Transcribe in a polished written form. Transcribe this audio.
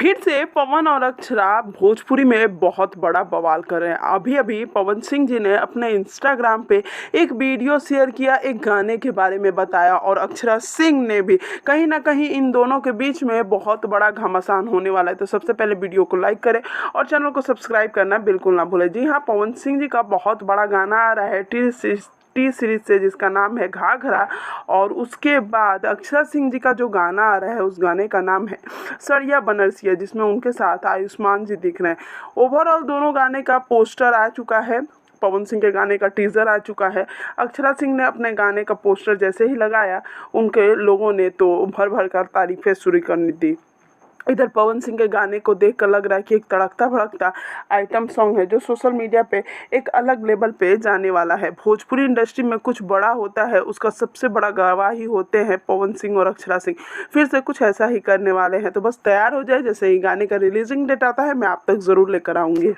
फिर से पवन और अक्षरा भोजपुरी में बहुत बड़ा बवाल कर रहे हैं। अभी अभी पवन सिंह जी ने अपने इंस्टाग्राम पे एक वीडियो शेयर किया, एक गाने के बारे में बताया, और अक्षरा सिंह ने भी। कहीं ना कहीं इन दोनों के बीच में बहुत बड़ा घमासान होने वाला है। तो सबसे पहले वीडियो को लाइक करें और चैनल को सब्सक्राइब करना बिल्कुल ना भूलें। जी हाँ, पवन सिंह जी का बहुत बड़ा गाना आ रहा है टी सीरीज से, जिसका नाम है घाघरा। और उसके बाद अक्षरा सिंह जी का जो गाना आ रहा है, उस गाने का नाम है सरिया बनरसिया, जिसमें उनके साथ आयुष्मान जी दिख रहे हैं। ओवरऑल दोनों गाने का पोस्टर आ चुका है। पवन सिंह के गाने का टीजर आ चुका है। अक्षरा सिंह ने अपने गाने का पोस्टर जैसे ही लगाया, उनके लोगों ने तो भर भर कर तारीफें शुरू कर दी। इधर पवन सिंह के गाने को देखकर लग रहा है कि एक तड़कता भड़कता आइटम सॉन्ग है, जो सोशल मीडिया पे एक अलग लेवल पे जाने वाला है। भोजपुरी इंडस्ट्री में कुछ बड़ा होता है, उसका सबसे बड़ा गवाही होते हैं पवन सिंह और अक्षरा सिंह। फिर से कुछ ऐसा ही करने वाले हैं, तो बस तैयार हो जाए। जैसे ही गाने का रिलीजिंग डेट आता है, मैं आप तक ज़रूर लेकर आऊँगी।